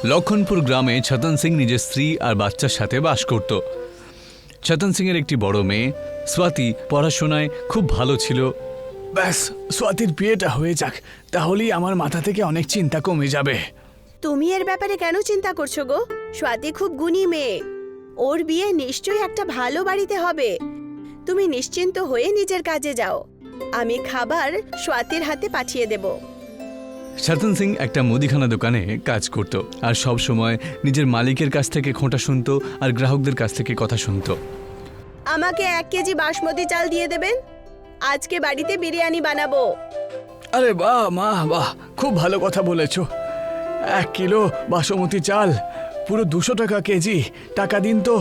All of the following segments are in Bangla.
লক্ষণপুর গ্রামে ছতন সিং নিজের স্ত্রী আর বাচ্চার সাথে বাস করত। ছতন সিং এর একটি বড় মেয়ে স্বাতি পড়াশোনায় খুব ভালো ছিল। ব্যাস, স্বাতির বিয়েটা হয়ে যাক, তাহলেই আমার মাথা থেকে অনেক চিন্তা কমে যাবে। তুমি এর ব্যাপারে কেন চিন্তা করছো গো? স্বাতি খুব গুণী মেয়ে, ওর বিয়ে নিশ্চয়ই একটা ভালো বাড়িতে হবে। তুমি নিশ্চিন্ত হয়ে নিজের কাজে যাও, আমি খাবার স্বাতির হাতে পাঠিয়ে দেব। ছতন সিং একটা মুদিখানা দোকানে কাজ করত আর সব সময় নিজের মালিকের কাছ থেকে খোঁটা শুনতো আর গ্রাহকদের কাছ থেকে কথা শুনতো। আমাকে 1 কেজি বাসমতি চাল দিয়ে দেবেন, আজকে বাড়িতে বিরিয়ানি বানাবো। আরে বাহ মা, বাহ, খুব ভালো কথা বলেছো। 1 কিলো বাসমতি চাল পুরো 200 টাকা কেজি। টাকা দিন তো।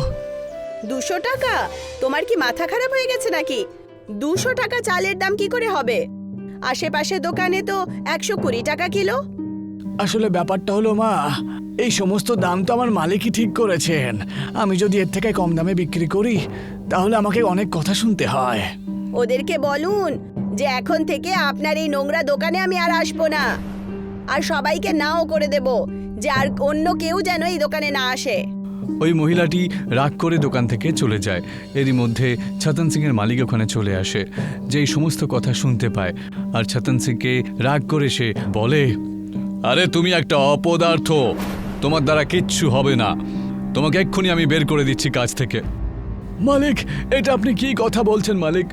200 টাকা? তোমার কি মাথা খারাপ হয়ে গেছে নাকি? 200 টাকা চালের দাম কি করে হবে? আশেপাশে দোকানে তো 120 টাকা কিলো। আসলে ব্যাপারটা হলো মা, এই সমস্ত দাম তো আমার মালিকই ঠিক করেছেন। আমি যদি এর থেকে কম দামে বিক্রি করি তাহলে আমাকে অনেক কথা শুনতে হয়। ওদেরকে বলুন যে এখন থেকে আপনার এই নোংরা দোকানে আমি আর আসবো না, আর সবাইকে নাও করে দেব যে আর অন্য কেউ যেন এই দোকানে না আসে। ওই মহিলাটি রাগ করে দোকান থেকে চলে যায়। এরই মধ্যে ছতন সিং এর মালিক ওখানে চলে আসে, যে এই সমস্ত কথা শুনতে পায়। আর ছতন সিংকে রাগ করে সে বলে, আরে তুমি একটা অপদার্থ, তোমার দ্বারা কিচ্ছু হবে না, তোমাকে এক্ষুনি আমি বের করে দিচ্ছি কাজ থেকে। মালিক, এটা আপনি কি কথা বলছেন মালিক?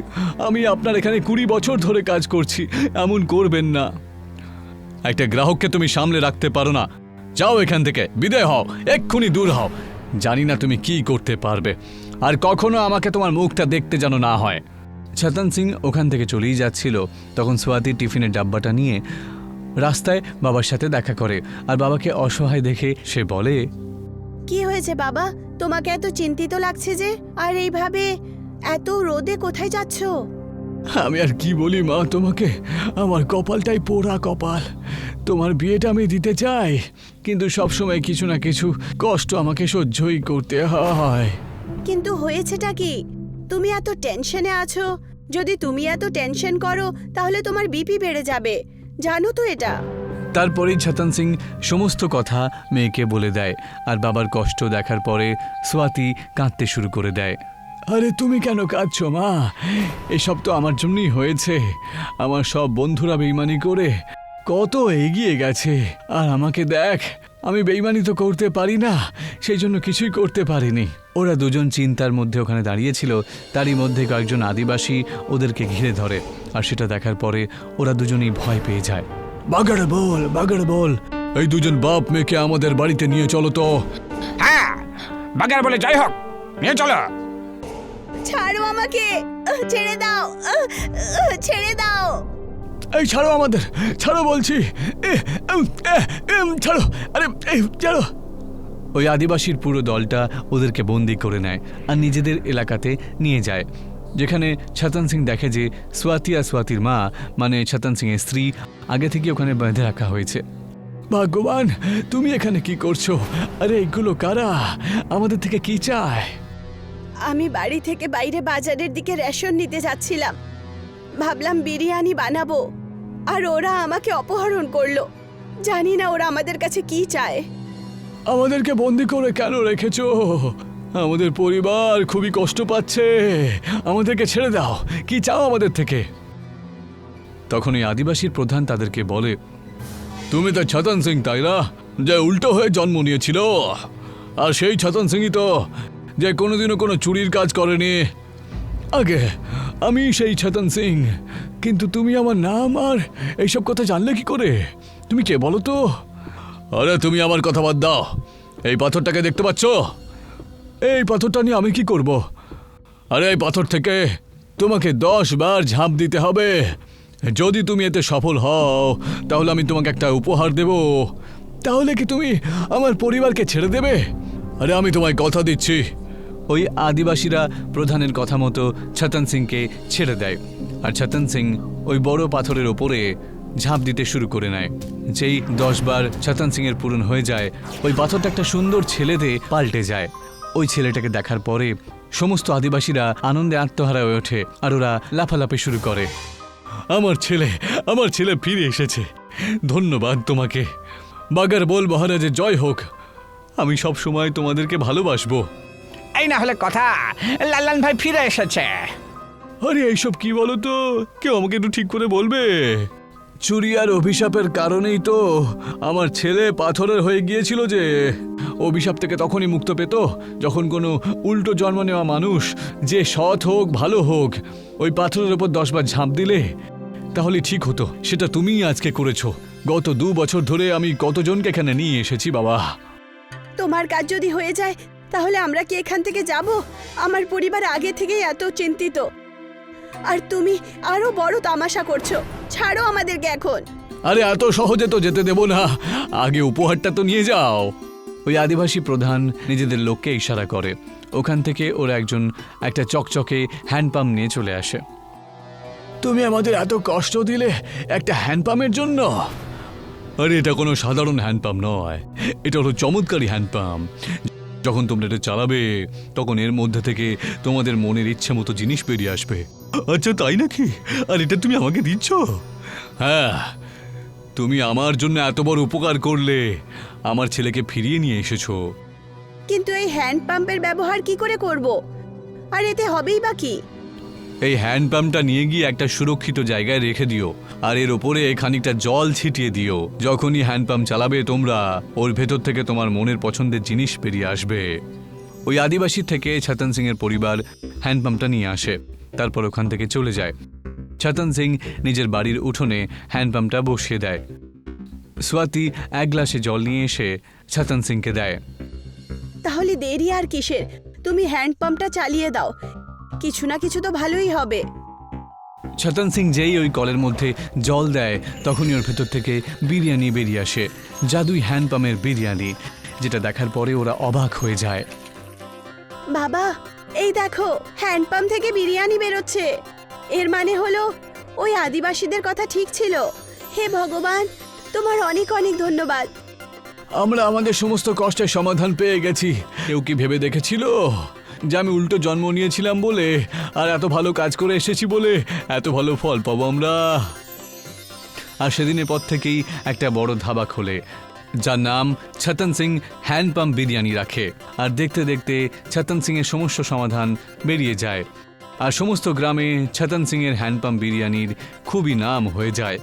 আমি আপনার এখানে 20 বছর ধরে কাজ করছি, এমন করবেন না। একটা গ্রাহককে তুমি সামলে রাখতে পারো না, যাও এখান থেকে, বিদায় হও, এক্ষুনি দূর হও। জানি না তুমি কি করতে পারবে, আর কখনো আমাকে তোমার মুখটা দেখতে যেন না হয়। ছতন সিং ওখান থেকে চলেই যাচ্ছিল, তখন স্বাতি টিফিনের ডাব্বাটা নিয়ে রাস্তায় বাবার সাথে দেখা করে। আর বাবাকে অসহায় দেখে সে বলে, কি হয়েছে বাবা, তোমাকে এত চিন্তিত লাগছে যে? আর এইভাবে এত রোদে কোথায় যাচ্ছো? আমি আর কি বলি মা তোমাকে, আমার কপালটাই পোড়া কপাল। তোমার বিয়েটা আমি দিতে চাই, কিন্তু সবসময় কিছু না কিছু কষ্ট আমাকে সহ্যই করতে হয়। কিন্তু হয়েছেটা কি? তুমি এত টেনশনে আছো। যদি তুমি এত টেনশন করো তাহলে তোমার বিপি বেড়ে যাবে, জানো তো এটা? তারপরেই ছতন সিং সমস্ত কথা মেয়েকে বলে দেয়। আর বাবার কষ্ট দেখার পরে স্বাতি কাঁদতে শুরু করে দেয়। আরে তুমি কেন কাঁদছো মা? এসব তো আমার জন্যই হয়েছে। আমার সব বন্ধুরা বেইমানি করে কত এগিয়ে গেছে, আর আমাকে দেখ, আমি বেইমানি তো করতে পারি না, সেই জন্য কিছুই করতে পারিনি। ওরা দুজন চিন্তার মধ্যে ওখানে দাঁড়িয়েছিল, তারই মধ্যে কয়েকজন আদিবাসী ওদেরকে ঘিরে ধরে। আর সেটা দেখার পরে ওরা দুজনেই ভয় পেয়ে যায়। বাগড় বল, বাগড় বল, এই দুজন বাপ মেয়েকে আমাদের বাড়িতে নিয়ে চলো তো। হ্যাঁ, বাগের বলে যাই হোক, নিয়ে চলো। ছাড়ো আমাকে, ছেড়ে দাও, ছেড়ে দাও। এই ছাড়ো আমাদের, ছাড়ো বলছি, ছাড়ো, আরে ছাড়ো। ওই আদিবাসীর পুরো দলটা ওদেরকে বন্দি করে নেয় আর নিজেদের এলাকাতে নিয়ে যায়, যেখানে ছতন সিং দেখে যে স্বাতি আর স্বাতির মা মানে ছতন সিং এর স্ত্রী আগে থেকে ওখানে বেঁধে রাখা হয়েছে। ভগবান, তুমি এখানে কি করছো? আরে এগুলো কারা? আমাদের থেকে কি চায়? আমি বাড়ি থেকে বাইরে বাজারের দিকে রেশন নিতে যাচ্ছিলাম, ভাবলাম বিরিয়ানি বানাবো, আর ওরা আমাকে অপহরণ করলো। জানি না ওরা আমাদের কাছে কি চায়। আমাদেরকে বন্দি করে কেন রেখেছো? আমাদের পরিবার খুবই কষ্ট পাচ্ছে, আমাদেরকে ছেড়ে দাও। কি চাও আমাদের থেকে? তখন ওই আদিবাসীর প্রধান তাদেরকে বলে, তুমি তো ছতন সিং তাই না, যে উল্টো হয়ে জন্ম নিয়েছিল? আর সেই ছতন সিংই তো যে কোনোদিনও কোনো চুরির কাজ করেনি। আগে আমি সেই ছতন সিং, কিন্তু তুমি আমার নাম আর এইসব কথা জানলে কি করে? তুমি কে বলো তো? আরে তুমি আমার কথা বাদ দাও, এই পাথরটাকে দেখতে পাচ্ছ? এই পাথরটা নিয়ে আমি কি করব? আরে এই পাথর থেকে তোমাকে 10 বার ঝাঁপ দিতে হবে। যদি তুমি এতে সফল হও তাহলে আমি তোমাকে একটা উপহার দেব। তাহলে কি তুমি আমার পরিবারকে ছেড়ে দেবে? আরে আমি তোমায় কথা দিচ্ছি। ওই আদিবাসীরা প্রধানের কথা মতো ছতন সিংকে ছেড়ে দেয়, আর ছতন সিং ওই বড় পাথরের ওপরে ঝাঁপ দিতে শুরু করে নেয়। যেই 10 বার ছতন সিং এর পূরণ হয়ে যায়, ওই পাথরটা একটা সুন্দর ছেলেতে পাল্টে যায়। ওই ছেলেটাকে দেখার পরে সমস্ত আদিবাসীরা আনন্দে আত্মহারা হয়ে ওঠে, আর ওরা লাফালাফি শুরু করে। আমার ছেলে ফিরে এসেছে, ধন্যবাদ তোমাকে। বাগার বল মহারাজের জয় হোক। আমি সব সময় তোমাদেরকে ভালোবাসবো। এই না হলে কথা, লাল্লান ভাই ফিরে এসেছে। আরে এইসব কি বলো তো, কেউ আমাকে একটু ঠিক করে বলবে? চুরি আর অভিশাপের কারণেই তো আমার ছেলে পাথরের হয়ে গিয়েছিল। যে অভিশাপ থেকে তখনই মুক্ত পেত যখন কোনো উল্টো জন্ম নেওয়া মানুষ, যে সৎ হোক ভালো হোক, ওই পাথরের ওপর 10 বার ঝাঁপ দিলে তাহলে ঠিক হতো। সেটা তুমিই আজকে করেছো। গত 2 বছর ধরে আমি কতজনকে এখানে নিয়ে এসেছি বাবা। তোমার কাজ যদি হয়ে যায় তাহলে আমরা কি এখান থেকে যাব? আমার পরিবার আগে থেকেই এত চিন্তিত, আর তুমি আরো বড় তামাশা করছো। ছাড়ো আমাদেরকে এখন। আরে এত সহজে তো যেতে দেব না, আগে উপহারটা তো নিয়ে যাও। ওই আদিবাসী প্রধান নিজেদের লোককে ইশারা করে। ওখান থেকে ওরা একটা চকচকে হ্যান্ডপাম্প নিয়ে চলে আসে। তুমি আমাদের এত কষ্ট দিলে একটা হ্যান্ডপাম্পের জন্য? আরে এটা কোনো সাধারণ হ্যান্ডপাম্প নয়, এটা হলো চমৎকারী হ্যান্ডপাম্প। যখন তোমরা এটা চালাবে তখন এর মধ্যে থেকে তোমাদের মনের ইচ্ছে মতো জিনিস বেরিয়ে আসবে। আচ্ছা তাই নাকি? আর এটা তুমি আমাকে দিচ্ছ? হ্যাঁ, তুমি আমার জন্য এত বড় উপকার করলে, আমার ছেলেকে ফিরিয়ে নিয়ে এসেছো। কিন্তু এই হ্যান্ড পাম্পের ব্যবহার কি করে করব? আর এতে হবেই বা কি? এই হ্যান্ডপাম্পটা নিয়ে গিয়ে একটা সুরক্ষিত জায়গায় রেখে দিও, আর এর ওপরে খানিকটা জল ছিটিয়ে দিও। যখনই হ্যান্ডপাম্প চালাবে তোমরা, ওর ভেতর থেকে তোমার মনের পছন্দের জিনিস বেরিয়ে আসবে। ওই আদিবাসী থেকে ছতন সিং এর পরিবার হ্যান্ডপাম্পটা নিয়ে আসে, তারপর ওখান থেকে চলে যায়। ছতন সিং নিজের বাড়ির উঠোনে হ্যান্ডপাম্পটা বসিয়ে দেয়। স্বাতি 1 গ্লাসে জল নিয়ে এসে ছতন সিংকে দেয়। তাহলে দেরি আর কিসের? তুমি হ্যান্ড পাম্পটা চালিয়ে দাও, কিছু না কিছু তো ভালোই হবে। ছতন সিং যেই ওই কলের মধ্যে জল দেয় তখনই ওর ভেতর থেকে বিরিয়ানি বেরিয়ে আসে, জাদুই হ্যান্ডপাম্পের বিরিয়ানি, যেটা দেখার পরে ওরা অবাক হয়ে যায়। বাবা, এই দেখো, হ্যান্ড পাম্প থেকে বিরিয়ানি বেরোচ্ছে। এর মানে হলো ওই আদিবাসীদের কথা ঠিক ছিল। হে ভগবান, তোমার অনেক অনেক ধন্যবাদ। আমরা আমাদের সমস্ত কষ্টের সমাধান পেয়ে গেছি। কেউ কি ভেবে দেখেছিল যে আমি উল্টো জন্ম নিয়েছিলাম বলে আর এত ভালো কাজ করে এসেছি বলে এত ভালো ফল পাবো আমরা? আর সেদিনের পর থেকেই একটা বড় ধাবা খোলে, যার নাম ছতন সিং হ্যান্ডপাম্প বিরিয়ানি রাখে। আর দেখতে দেখতে ছতন সিং এর সমস্ত সমাধান বেরিয়ে যায়, আর সমস্ত গ্রামে ছতন সিং এর হ্যান্ডপাম্প বিরিয়ানির খুবই নাম হয়ে যায়।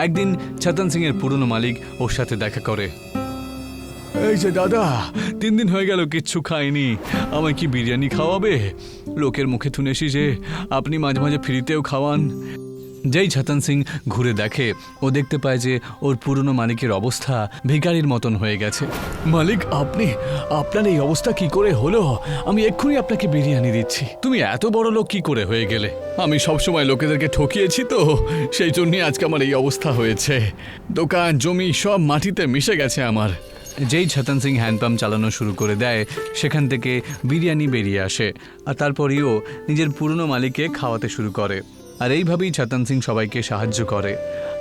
একদিন ছতন সিং এর পুরনো মালিক ওর সাথে দেখা করে। এই যে দাদা, 3 দিন হয়ে গেল কিচ্ছু খাইনি, আমায় কি বিরিয়ানি খাওয়াবে? লোকের মুখে শুনেছি যে আপনি মাঝে মাঝে ফ্রিতেও খাওয়ান। যেই ছতন সিং ঘুরে দেখে, ও দেখতে পায় যে ওর পুরনো মালিকের অবস্থা ভিখারির মতন হয়ে গেছে। মালিক, আপনার এই অবস্থা কি করে হলো? আমি এক্ষুনি আপনাকে বিরিয়ানি দিচ্ছি। তুমি এত বড় লোক কি করে হয়ে গেলে? আমি সবসময় লোকেদেরকে ঠকিয়েছি তো, সেই জন্যই আজকে আমার এই অবস্থা হয়েছে। দোকান জমি সব মাটিতে মিশে গেছে আমার। যেই ছতন সিং হ্যান্ডপাম্প চালানো শুরু করে দেয়, সেখান থেকে বিরিয়ানি বেরিয়ে আসে, আর তারপরেই ও নিজের পুরনো মালিককে খাওয়াতে শুরু করে। আর এইভাবেই ছতন সিং সবাইকে সাহায্য করে,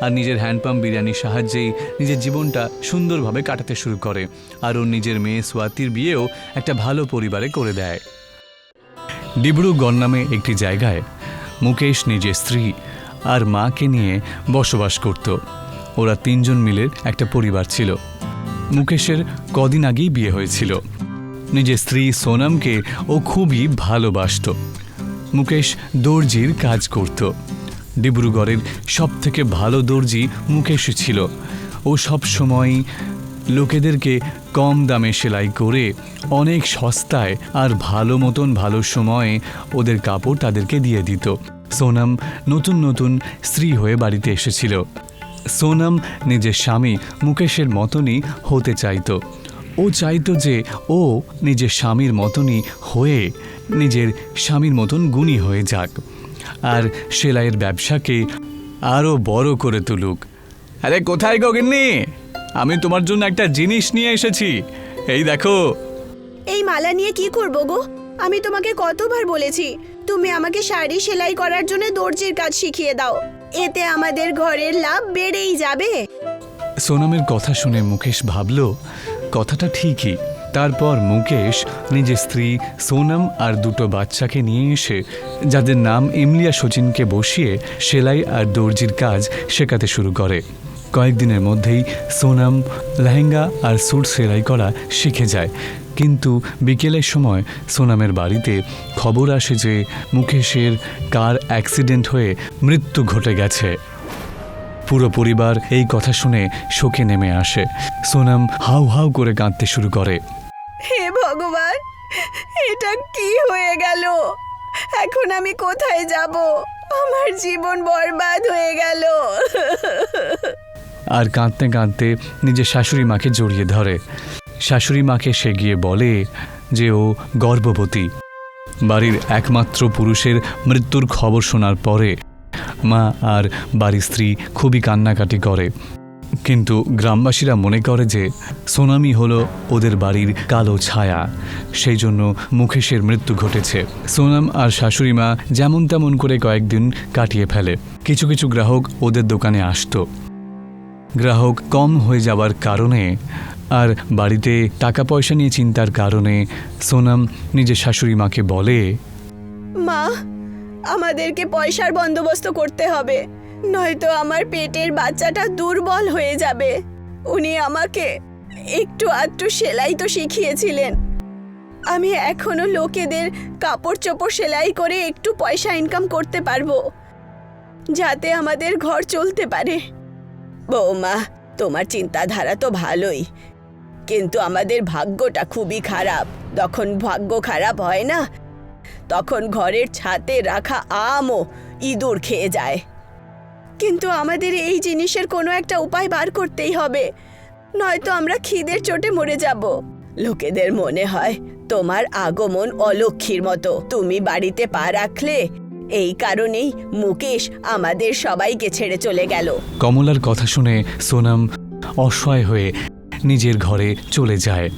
আর নিজের হ্যান্ডপাম্প বিরিয়ানির সাহায্যেই নিজের জীবনটা সুন্দরভাবে কাটাতে শুরু করে। আর ওর নিজের মেয়ে স্বাতির বিয়েও একটা ভালো পরিবারে করে দেয়। ডিব্রুগড় নামে একটি জায়গায় মুকেশ নিজের স্ত্রী আর মাকে নিয়ে বসবাস করত। ওরা 3 জন মিলে একটা পরিবার ছিল। মুকেশের কদিন আগেই বিয়ে হয়েছিল। নিজের স্ত্রী সোনামকে ও খুবই ভালোবাসত। মুকেশ দর্জির কাজ করত। ডিব্রুগড়ের সবথেকে ভালো দর্জি মুকেশই ছিল। ও সব সময় লোকেদেরকে কম দামে সেলাই করে অনেক সস্তায় আর ভালো মতন ভালো সময়ে ওদের কাপড় তাদেরকে দিয়ে দিত। সোনাম নতুন নতুন স্ত্রী হয়ে বাড়িতে এসেছিল। সোনাম নিজের স্বামী মুকেশের মতনই হতে চাইতো। ও চাইতো যে ও নিজের স্বামীর মতনই হয়ে নিজের স্বামীর মতন গুণী হয়ে যাক, আর সেলাইয়ের ব্যবসাকে আরও বড় করে তুলুক। আরে কোথায় গো গিন্নি? আমি তোমার জন্য একটা জিনিস নিয়ে এসেছি, এই দেখো। এই মালা নিয়ে কি করব গো? আমি তোমাকে কতবার বলেছি তুমি আমাকে শাড়ি সেলাই করার জন্য দর্জির কাজ শিখিয়ে দাও, এতে আমাদের ঘরের লাভ বেড়েই যাবে। সোনামের কথা শুনে মুকেশ ভাবল কথাটা ঠিকই। তারপর মুকেশ নিজের স্ত্রী সোনাম আর 2 বাচ্চাকে নিয়ে এসে, যাদের নাম ইমলিয়া সচিনকে বসিয়ে সেলাই আর দর্জির কাজ শেখাতে শুরু করে। কয়েকদিনের মধ্যেই সোনাম লেহেঙ্গা আর স্যুট সেলাই করা শিখে যায়। কিন্তু বিকেলের সময় সোনামের বাড়িতে খবর আসে যে মুকেশের কার অ্যাক্সিডেন্ট হয়ে মৃত্যু ঘটে গেছে। পুরো পরিবার এই কথা শুনে শোকে নেমে আসে। সোনাম হাউ হাউ করে কাঁদতে শুরু করে। হে ভগবান, এটা কি হয়ে গেল? এখন আমি কোথায় যাব? আমার জীবন বরবাদ হয়ে গেল। আর কাঁদতে কাঁদতে নিজের শাশুড়ি মাকে জড়িয়ে ধরে। শাশুড়ি মাকে সে গিয়ে বলে যে ও গর্ভবতী। বাড়ির একমাত্র পুরুষের মৃত্যুর খবর শোনার পরে মা আর বাড়ির স্ত্রী খুবই কান্নাকাটি করে। কিন্তু গ্রামবাসীরা মনে করে যে সোনামই হলো ওদের বাড়ির কালো ছায়া, সেই জন্য মুকেশের মৃত্যু ঘটেছে। সোনাম আর শাশুড়ি মা যেমন তেমন করে কয়েকদিন কাটিয়ে ফেলে। কিছু কিছু গ্রাহক ওদের দোকানে আসতো। গ্রাহক কম হয়ে যাওয়ার কারণে আর বাড়িতে টাকা পয়সা নিয়ে চিন্তার কারণে সোনাম নিজের শাশুড়ি মাকে বলে, মা, আমাদেরকে পয়সার বন্দোবস্ত করতে হবে, নয়তো আমার পেটের বাচ্চাটা দুর্বল হয়ে যাবে। উনি আমাকে একটু আধটু সেলাই তো শিখিয়েছিলেন। আমি এখনো লোকেদের কাপড় চোপড় সেলাই করে একটু পয়সা ইনকাম করতে পারবো, যাতে আমাদের ঘর চলতে পারে। বৌমা, তোমার চিন্তাধারা তো ভালোই, কিন্তু আমাদের ভাগ্যটা খুবই খারাপ। যখন ভাগ্য খারাপ হয় না, তখন ঘরের ছাদে রাখা আমও ইঁদুর খেয়ে যায়। কিন্তু আমাদের এই জিনিসের কোনো একটা উপায় বার করতেই হবে, নয়তো আমরা খিদের চোটে মরে যাব। লোকেদের মনে হয় তোমার আগমন অলক্ষীর মতো। তুমি বাড়িতে পা রাখলে, এই কারণেই মুকেশ আমাদের সবাইকে ছেড়ে চলে গেল। কমলার কথা শুনে সোনাম অসহায় হয়ে নিজের ঘরে চলে যায়।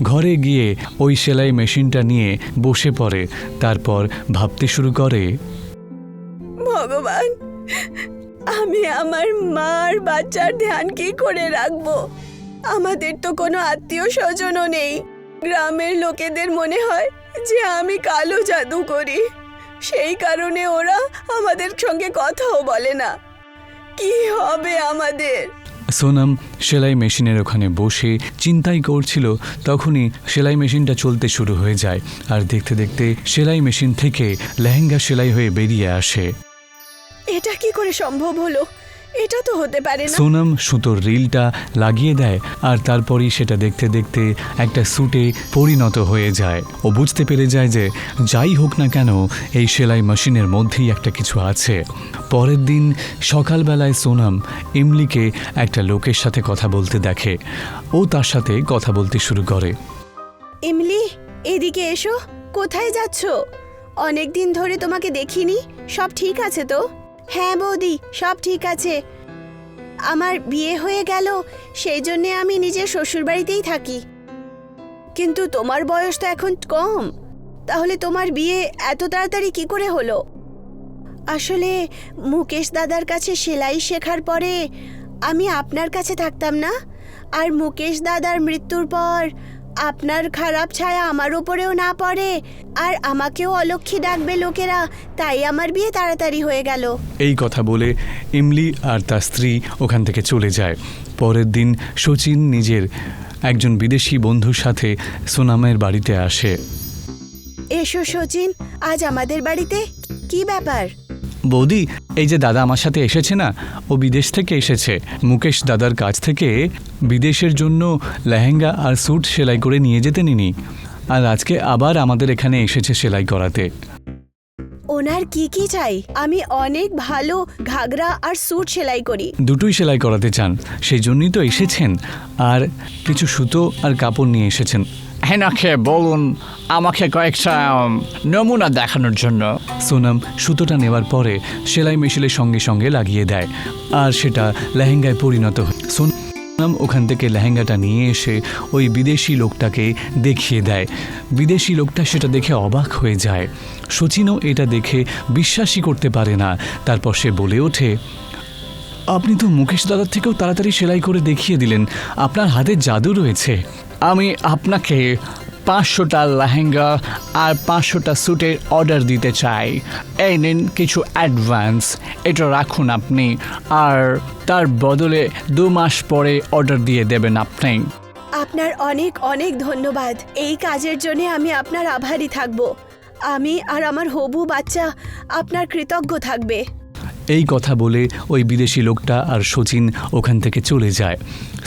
ঘরে গিয়ে ওই সেলাই মেশিনটা নিয়ে বসে পড়ে। তারপর ভাবতে শুরু করে, ভগবান, আমি আমার মার বাচ্চার ধ্যান কি করে রাখবো? আমাদের তো কোনো আত্মীয় স্বজনও নেই। গ্রামের লোকেদের মনে হয় যে আমি কালো জাদু করি, সেই কারণে ওরা আমাদের সঙ্গে কথাও বলে না। কি হবে আমাদের? সোনাম সেলাই মেশিনের ওখানে বসে চিন্তাই করছিল, তখনই সেলাই মেশিনটা চলতে শুরু হয়ে যায়। আর দেখতে দেখতে সেলাই মেশিন থেকে লেহেঙ্গা সেলাই হয়ে বেরিয়ে আসে। এটা কি করে সম্ভব হলো? এটা তো হতে পারে না। সোনাম সুতোর রিলটা লাগিয়ে দেয়, আর তারপরই সেটা দেখতে দেখতে একটা স্যুটে পরিণত হয়ে যায়। ও বুঝতে পেরে যায় যে যাই হোক না কেন, এই সেলাই মেশিনের মধ্যেই একটা কিছু আছে। পরের দিন সকালবেলায় সোনাম ইমলিকে একটা লোকের সাথে কথা বলতে দেখে। ও তার সাথে কথা বলতে শুরু করে। ইমলি, এদিকে এসো। কোথায় যাচ্ছ? অনেক দিন ধরে তোমাকে দেখিনি। সব ঠিক আছে তো? হ্যাঁ বৌদি, সব ঠিক আছে। আমার বিয়ে হয়ে গেল, সেই জন্যে আমি নিজের শ্বশুরবাড়িতেই থাকি। কিন্তু তোমার বয়স তো এখন কম, তাহলে তোমার বিয়ে এত তাড়াতাড়ি কি করে হলো? আসলে মুকেশ দাদার কাছে সেলাই শেখার পরে আমি আপনার কাছে থাকতাম না, আর মুকেশ দাদার মৃত্যুর পর আপনার খারাপ ছায়া আমার উপরেও না পড়ে, আর আমাকেও অলক্ষী ডাকবে লোকেরা, তাই আমার বিয়ে তাড়াতাড়ি হয়ে গেল। এই কথা বলে ইমলি আর তার স্ত্রী ওখান থেকে চলে যায়। পরের দিন শচীন নিজের একজন বিদেশি বন্ধুর সাথে সোনামের বাড়িতে আসে। এসো শচীন, আজ আমাদের বাড়িতে। কি ব্যাপার? বৌদি, এই যে দাদা আমার সাথে এসেছে না, ও বিদেশ থেকে এসেছে। মুকেশ দাদার কাছ থেকে বিদেশের জন্য লেহেঙ্গা আর স্যুট সেলাই করে নিয়ে যেতে নিনি, আর আজকে আবার আমাদের এখানে এসেছে সেলাই করাতে। ওনার কি কি চাই? আমি অনেক ভালো ঘাগরা আর স্যুট সেলাই করি। দুটোই সেলাই করাতে চান, সেই জন্যই তো এসেছেন। আর কিছু সুতো আর কাপড় নিয়ে এসেছেন। হেনাকে বলুন আমাকে কয়েকটা নমুনা দেখানোর জন্য। সোনাম সুতোটা নেওয়ার পরে সেলাই মেশিনের সঙ্গে সঙ্গে লাগিয়ে দেয়, আর সেটা লেহেঙ্গায় পরিণত হয়। সোনাম ওখান থেকে লেহেঙ্গাটা নিয়ে এসে ওই বিদেশি লোকটাকে দেখিয়ে দেয়। বিদেশি লোকটা সেটা দেখে অবাক হয়ে যায়। শচীনও এটা দেখে বিশ্বাসই করতে পারে না। তারপর সে বলে ওঠে, আপনি তো মুকেশ দাদার থেকেও তাড়াতাড়ি সেলাই করে দেখিয়ে দিলেন। আপনার হাতে জাদু রয়েছে। আমি আপনাকে 500টা লেহেঙ্গা আর 500টা স্যুটের অর্ডার দিতে চাই। এই নিন কিছু অ্যাডভান্স, এটা রাখুন আপনি, আর তার বদলে 2 মাস পরে অর্ডার দিয়ে দেবেন আপনি। আপনার অনেক অনেক ধন্যবাদ। এই কাজের জন্য আমি আপনার আভারী থাকব। আমি আর আমার হবু বাচ্চা আপনার কৃতজ্ঞ থাকবে। এই কথা বলে ওই বিদেশি লোকটা আর শচীন ওখান থেকে চলে যায়।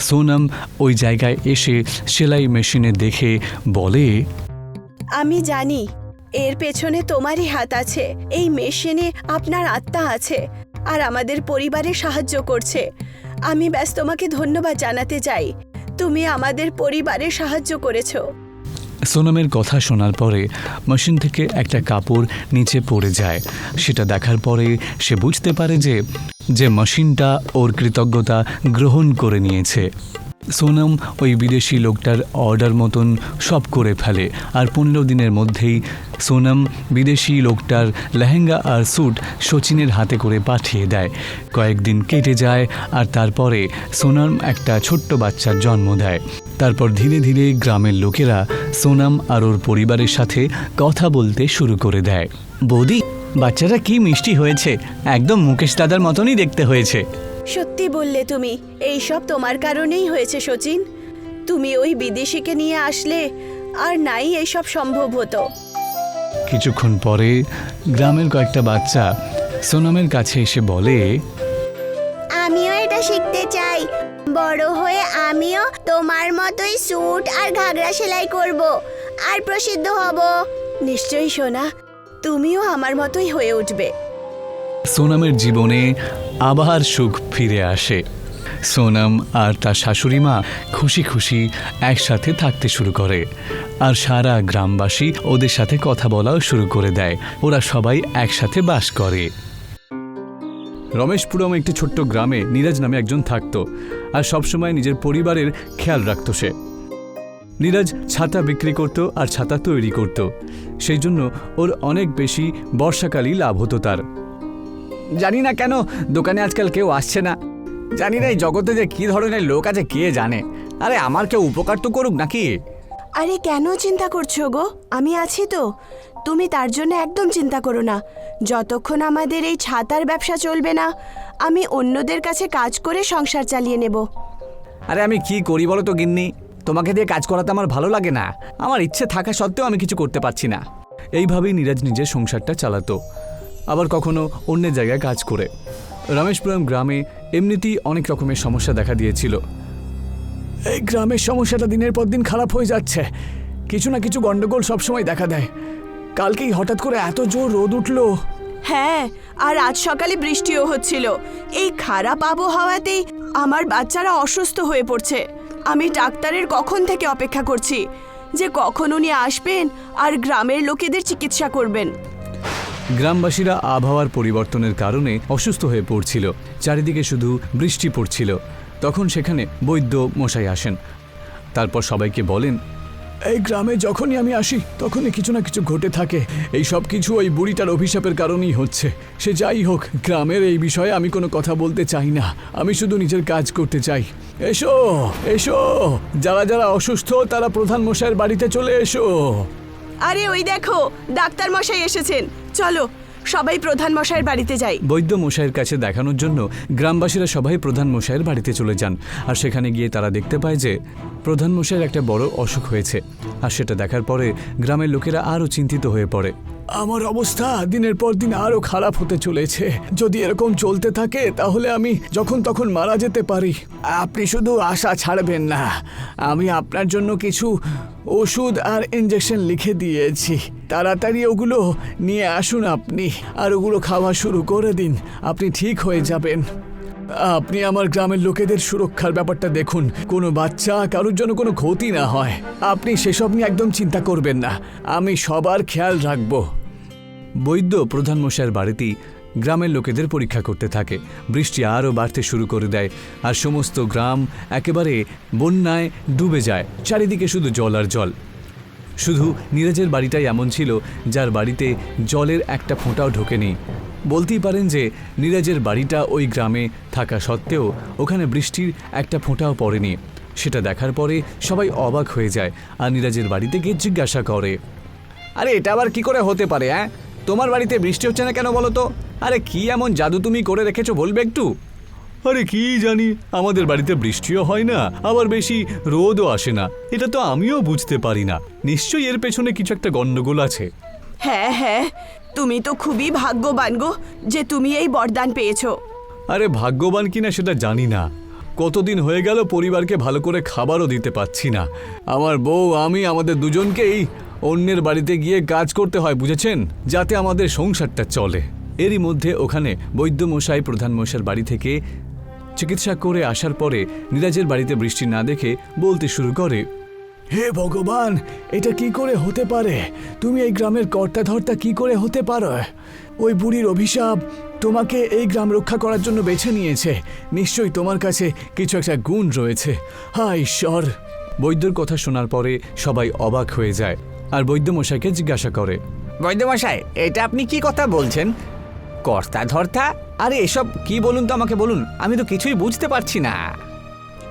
সোনম ওই জায়গায় এসে সেলাই মেশিনে দেখে বলে, আমি জানি এর পেছনে তোমারই হাত আছে। এই মেশিনে আপনার আত্মা আছে আর আমাদের পরিবারে সাহায্য করছে। আমি ব্যাস তোমাকে ধন্যবাদ জানাতে চাই। তুমি আমাদের পরিবারে সাহায্য করেছো। সোনমের কথা শোনার পরে মেশিন থেকে একটা কাপড় নিচে পড়ে যায়। সেটা দেখার পরে সে বুঝতে পারে যে মেশিনটা ওর কৃতজ্ঞতা গ্রহণ করে নিয়েছে। সোনম ওই বিদেশি লোকটার অর্ডার মতন সব করে ফেলে, আর 15 দিনের মধ্যেই সোনম বিদেশি লোকটার লেহেঙ্গা আর স্যুট শচীনের হাতে করে পাঠিয়ে দেয়। কয়েকদিন কেটে যায় আর তারপরে সোনম একটা ছোট্ট বাচ্চার জন্ম দেয়। তারপর ধীরে ধীরে গ্রামের লোকেরা সোনম আর ওর পরিবারের সাথে কথা বলতে শুরু করে দেয়। বৌদি, বাচ্চাটা কি মিষ্টি হয়েছে, একদম মুকেশ দাদার মতনই দেখতে হয়েছে। সত্যি বললে তুমি। এই সব তোমার কারণেই হয়েছে শচীন। তুমি ওই বিদেশিকে নিয়ে আসলে আর নাই এইসব সম্ভব হতো। কিছুক্ষণ পরে গ্রামের কয়েকটা বাচ্চা সোনমের কাছে এসে বলে, আমিও এটা শিখতে চাই। বড় হয়ে আমিও তোমার মতোই স্যুট আর ঘাগরা সেলাই করব আর প্রসিদ্ধ হব। নিশ্চয়ই সোনা, তুমিও আমার মতোই হয়ে উঠবে। সোনমের জীবনে আবার সুখ ফিরে আসে। সোনম আর তার শাশুড়ি মা খুশি খুশি একসাথে থাকতে শুরু করে, আর সারা গ্রামবাসী ওদের সাথে কথা বলাও শুরু করে দেয়। ওরা সবাই একসাথে বাস করে। রমেশপুরম একটি ছোট্ট গ্রামে নীরজ নামে একজন থাকত, আর সবসময় নিজের পরিবারের খেয়াল রাখত সে। নীরজ ছাতা বিক্রি করত আর ছাতা তৈরি করত, সেই জন্য ওর অনেক বেশি বর্ষাকালই লাভ হতো তার। জানি না কেন দোকানে আজকাল কেউ আসছে না। জানি না এই জগতে যে কি ধরনের লোক আছে কে জানে। আরে আমার কেউ উপকার তো করুক নাকি। আরে কেন চিন্তা করছো গো? আমি আছি তো। তুমি তার জন্য একদম চিন্তা করো না। যতক্ষণ আমাদের এই ছাতার ব্যবসা চলবে না, আমি অন্যদের কাছে কাজ করে সংসার চালিয়ে নেব। আরে আমি কি করি বলো তো গিন্নি, তোমাকে দিয়ে কাজ করাতে আমার ভালো লাগে না। আমার ইচ্ছে থাকা সত্ত্বেও আমি কিছু করতে পারছি না। এইভাবেই নীরজ নিজের সংসারটা চালাতো, আবার কখনো অন্য জায়গায় কাজ করে। রমেশপুরম গ্রামে এমনিতেই অনেক রকমের সমস্যা দেখা দিয়েছিল। এই গ্রামের সমস্যাটা দিনের পর দিন খারাপ হয়ে যাচ্ছে। কিছু না কিছু গন্ডগোল সবসময় দেখা দেয়। কালকেই হঠাৎ করে এত জোর রোদ উঠলো। হ্যাঁ, আর আজ সকালে বৃষ্টিও হচ্ছিল। এই খারাপ আবহাওয়াতেই আমার বাচ্চারা অসুস্থ হয়ে পড়ছে। আমি ডাক্তারের কখন থেকে অপেক্ষা করছি যে কখন উনি আসবেন আর গ্রামের লোকেদের চিকিৎসা করবেন। গ্রামবাসীরা আবহাওয়ার পরিবর্তনের কারণে অসুস্থ হয়ে পড়ছিল। চারিদিকে শুধু বৃষ্টি পড়ছিল। তখন সেখানে বৈদ্য মশাই আসেন। তারপর সবাইকে বলেন, এই গ্রামে যখনই আমি আসি তখনই কিছু না কিছু ঘটে থাকে। এই সব কিছু ওই বুড়িটার অভিশাপের কারণেই হচ্ছে। সে যাই হোক, গ্রামের এই বিষয়ে আমি কোনো কথা বলতে চাই না। আমি শুধু নিজের কাজ করতে চাই। এসো এসো, যারা যারা অসুস্থ তারা প্রধান মশাইয়ের বাড়িতে চলে এসো। আরে ওই দেখো, ডাক্তার মশাই এসেছেন। চলো সবাই প্রধান মশাইয়ের বাড়িতে যাই। বৈদ্য মশাইয়ের কাছে দেখানোর জন্য গ্রামবাসীরা সবাই প্রধান মশাইয়ের বাড়িতে চলে যান। আর সেখানে গিয়ে তারা দেখতে পায় যে প্রধান মশাইয়ের একটা বড় অসুখ হয়েছে। আর সেটা দেখার পরে গ্রামের লোকেরা আরও চিন্তিত হয়ে পড়ে। আমার অবস্থা দিনের পর দিন আরো খারাপ হতে চলেছে। যদি এরকম চলতে থাকে তাহলে আমি যখন তখন মারা যেতে পারি। আপনি শুধু আশা ছাড়বেন না। আমি আপনার জন্য কিছু ওষুধ আর ইঞ্জেকশন লিখে দিয়েছি। তাড়াতাড়ি ওগুলো নিয়ে আসুন আপনি, আর ওগুলো খাওয়া শুরু করে দিন। আপনি ঠিক হয়ে যাবেন। আপনি আমার গ্রামের লোকেদের সুরক্ষার ব্যাপারটা দেখুন, কোনো বাচ্চা কারোর জন্য কোনো ক্ষতি না হয়। আপনি সেসব নিয়ে একদম চিন্তা করবেন না, আমি সবার খেয়াল রাখব। বৈদ্য প্রধান মশাইয়ের বাড়িতেই গ্রামের লোকেদের পরীক্ষা করতে থাকে। বৃষ্টি আরও বাড়তে শুরু করে দেয়, আর সমস্ত গ্রাম একেবারে বন্যায় ডুবে যায়। চারিদিকে শুধু জল আর জল। শুধু নীরজের বাড়িটাই এমন ছিল যার বাড়িতে জলের একটা ফোঁটাও ঢোকেনি। বলতেই পারেন যে নীরজের বাড়িটা ওই গ্রামে থাকা সত্ত্বেও ওখানে বৃষ্টির একটা ফোঁটাও পড়েনি। সেটা দেখার পরে সবাই অবাক হয়ে যায় আর নীরাজের বাড়িতে গিয়ে জিজ্ঞাসা করে, আরে এটা আবার কি করে হতে পারে? হ্যাঁ, তোমার বাড়িতে বৃষ্টি হচ্ছে না কেন বলো তো? আরে কি এমন জাদু তুমি করে রেখেছো, বলবে একটু? আরে কি জানি, আমাদের বাড়িতে বৃষ্টিও হয় না, আবার বেশি রোদও আসে না। এটা তো আমিও বুঝতে পারি না। নিশ্চয়ই এর পেছনে কিছু একটা গন্ডগোল আছে। হ্যাঁ হ্যাঁ, তুমি তো খুবই ভাগ্যবান গো যে তুমি এই বরদান পেয়েছো। আরে ভাগ্যবান কিনা সেটা জানি না, কতদিন হয়ে গেল পরিবারকে ভালো করে খাবারও দিতে পাচ্ছি না। আমার বউ আমি আমাদের দুজনকেই অন্যের বাড়িতে গিয়ে কাজ করতে হয়, বুঝেছেন, যাতে আমাদের সংসারটা চলে। এরই মধ্যে ওখানে বৈদ্যমশাই প্রধান মশাইয়ের বাড়ি থেকে চিকিৎসা করে আসার পরে নীরাজের বাড়িতে বৃষ্টি না দেখে বলতে শুরু করে, হে ভগবান, এটা কি করে হতে পারে? তুমি এই গ্রামের কর্তা ধর্তা কি করে হতে পারো? ওই বুড়ির অভিশাপ তোমাকে এই গ্রাম রক্ষা করার জন্য বেছে নিয়েছে। নিশ্চয়ই তোমার কাছে কিছু একটা গুণ রয়েছে। হায় ঈশ্বর! বৈদ্যর কথা শোনার পরে সবাই অবাক হয়ে যায় আর বৈদ্যমশাইকে জিজ্ঞাসা করে, বৈদ্যমশাই, এটা আপনি কি কথা বলছেন? কর্তা ধর্তা? আরে এসব কি বলুন তো, আমাকে বলুন, আমি তো কিছুই বুঝতে পারছি না।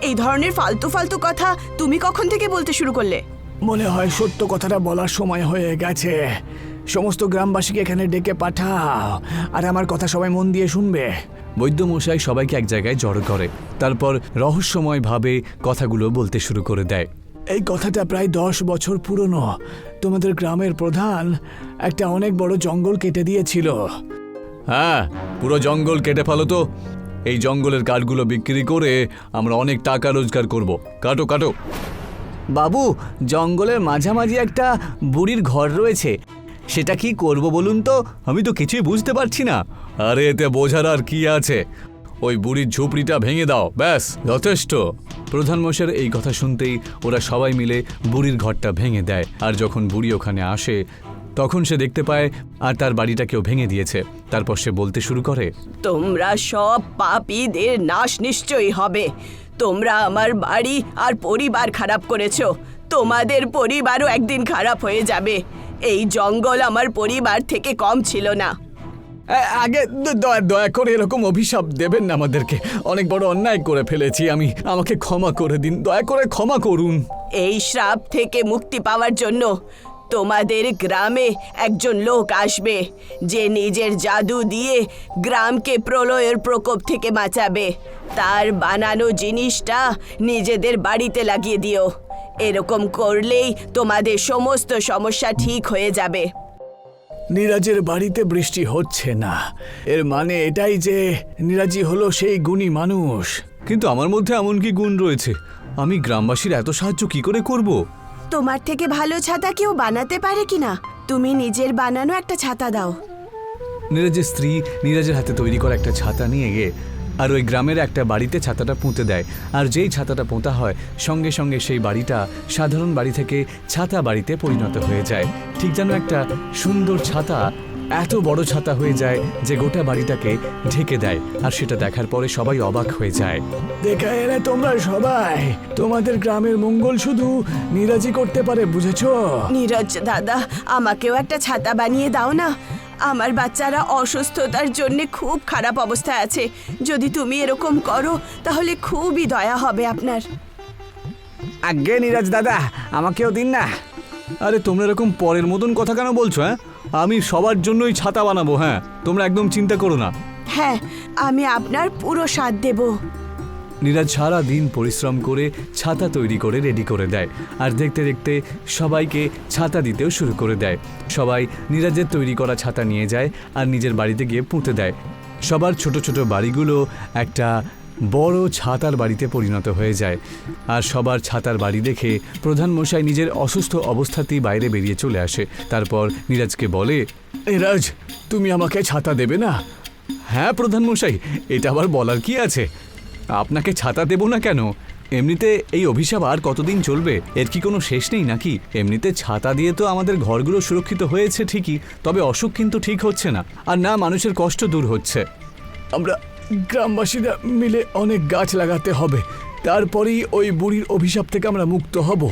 এই ধরনের ফালতু ফালতু কথা তুমি কখন থেকে বলতে শুরু করলে? মনে হয় সত্য কথাটা বলার সময় হয়ে গেছে। সমস্ত গ্রামবাসীকে এখানে ডেকে পাঠাও, আর আমার কথা সবাই মন দিয়ে শুনবে। বৈদ্যমশাই সবাইকে এক জায়গায় জড়ো করে, তারপর রহস্যময়ভাবে কথাগুলো বলতে শুরু করে দেয়। এই কথাটা প্রায় 10 বছর পুরনো। তোমাদের গ্রামের প্রধান একটা অনেক বড় জঙ্গল কেটে দিয়েছিল। হ্যাঁ, পুরো জঙ্গল কেটে ফেলো তো। এই জঙ্গলের কাঠগুলো বিক্রি করে আমরা অনেক টাকা রোজগার করব। কাটো কাটো। বাবু, জঙ্গলের মাঝামাঝি একটা বুড়ির ঘর রয়েছে, সেটা কি করব বলুন তো? আমি তো কিছুই বুঝতে পারছি না। আরে এতে বোঝার আর কি আছে, ওই বুড়ির ঝুপড়িটা ভেঙে দাও, ব্যাস যথেষ্ট। প্রধান মশাইয়ের এই কথা শুনতেই ওরা সবাই মিলে বুড়ির ঘরটা ভেঙে দেয়। আর যখন বুড়ি ওখানে আসে তখন সে দেখতে পায় আর তার বাড়িটা কেউ ভেঙে দিয়েছে। তারপর সে বলতে শুরু করে, তোমরা সব পাপীদের নাশ নিশ্চয়ই হবে। তোমরা আমার বাড়ি আর পরিবার খারাপ করেছো, তোমাদের পরিবারও একদিন খারাপ হয়ে যাবে। এই জঙ্গল আমার পরিবার থেকে কম ছিল না। আগে দয়া করে এরকম অভিশাপ দেবেন না আমাদেরকে। অনেক বড় অন্যায় করে ফেলেছি আমি, আমাকে ক্ষমা করে দিন, দয়া করে ক্ষমা করুন। এই শ্রাপ থেকে মুক্তি পাওয়ার জন্য তোমাদের গ্রামে একজন লোক আসবে, যে নিজের জাদু দিয়ে গ্রামকে প্রলয়ের প্রকোপ থেকে বাঁচাবে। তার বানানো জিনিসটা নিজেদের বাড়িতে লাগিয়ে দিও। এরকম করলেই তোমাদের সমস্ত সমস্যা ঠিক হয়ে যাবে। নীরাজের বাড়িতে বৃষ্টি হচ্ছে না, এর মানে এটাই যে নীরাজি হলো সেই গুণী মানুষ। কিন্তু আমার মধ্যে এমন কি গুণ রয়েছে? আমি গ্রামবাসীর এত সাহায্য কি করে করব? তোমার থেকে ভালো ছাতা কেউ বানাতে পারে কিনা? তুমি নিজের বানানো একটা ছাতা দাও। নীরাজের স্ত্রী নীরাজের হাতে তৈরি করা একটা ছাতা নিয়ে গিয়ে আর ওই গ্রামের একটা বাড়িতে ছাতাটা পুঁতে দেয়। আর যেই ছাতাটা পোঁতা হয় সঙ্গে সঙ্গে সেই বাড়িটা সাধারণ বাড়ি থেকে ছাতা বাড়িতে পরিণত হয়ে যায়। ঠিক যেন একটা সুন্দর ছাতা এত বড় ছাতা হয়ে যায় যে গোটা বাড়িটাকে ঢেকে দেয়। আর সেটা দেখার পরে সবাই অবাক হয়ে যায়। দেখা এলে তোমরা সবাই, তোমাদের গ্রামের মঙ্গল শুধু নীরাজি করতে পারে, বুঝেছো? নীরজ দাদা, আমাকেও একটা ছাতা বানিয়ে দাও না। আমার বাচ্চারা অসুস্থতার জন্য খুব খারাপ অবস্থায় আছে। যদি তুমি এরকম করো তাহলে খুবই দয়া হবে আপনার। আগে নীরাজ দাদা, আমাকেও দিন না। আরে তোমরা এরকম পরের মতন কথা কেন বলছো? হ্যাঁ, আমি সবার জন্যই ছাতা বানাবো। হ্যাঁ, তোমরা একদম চিন্তা করো না। হ্যাঁ, আমি আপনার পুরো সাথ দেব। নীরাজ সারা দিন পরিশ্রম করে ছাতা তৈরি করে রেডি করে দেয়। আর দেখতে দেখতে সবাইকে ছাতা দিতেও শুরু করে দেয়। সবাই নীরাজের তৈরি করা ছাতা নিয়ে যায় আর নিজের বাড়িতে গিয়ে পুঁতে দেয়। সবার ছোট ছোট বাড়িগুলো একটা বড় ছাতার বাড়িতে পরিণত হয়ে যায়। আর সবার ছাতার বাড়ি দেখে প্রধান মশাই নিজের অসুস্থ অবস্থাতেই বাইরে বেরিয়ে চলে আসে। তারপর নীরাজকে বলে, নীরাজ, তুমি আমাকে ছাতা দেবে না? হ্যাঁ প্রধান মশাই, এটা আবার বলার কি আছে? আপনাকে ছাতা দেব না কেন? এমনিতে এই অভিশাপ আর কতদিন চলবে? এর কি কোনো শেষ নেই নাকি? এমনিতে ছাতা দিয়ে তো আমাদের ঘরগুলো সুরক্ষিত হয়েছে ঠিকই, তবে অসুখ কিন্তু ঠিক হচ্ছে না, আর না মানুষের কষ্ট দূর হচ্ছে। আমরা গ্রামবাসীরা মিলে অনেক গাছ লাগাতে হবে, তারপরেই ওই বুড়ির অভিশাপ থেকে আমরা মুক্ত হব।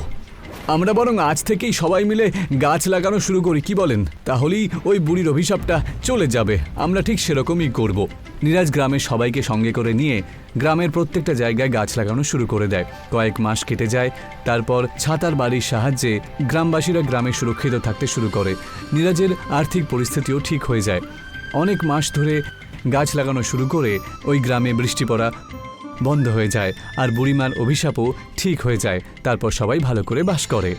আমরা বরং আজ থেকেই সবাই মিলে গাছ লাগানো শুরু করি, কি বলেন? তাহলেই ওই বুড়ির অভিশাপটা চলে যাবে। আমরা ঠিক সেরকমই করব। নীরাজ গ্রামের সবাইকে সঙ্গে করে নিয়ে গ্রামের প্রত্যেকটা জায়গায় গাছ লাগানো শুরু করে দেয়। কয়েক মাস কেটে যায়। তারপর ছাতার বাড়ির সাহায্যে গ্রামবাসীরা গ্রামে সুরক্ষিত থাকতে শুরু করে। নীরাজের আর্থিক পরিস্থিতিও ঠিক হয়ে যায়। অনেক মাস ধরে গাছ লাগানো শুরু করে ওই গ্রামে বৃষ্টি পড়া বন্ধ হয়ে যায় আর বুড়িমার অভিশাপও ঠিক হয়ে যায়। তারপর সবাই ভালো করে বাস করে।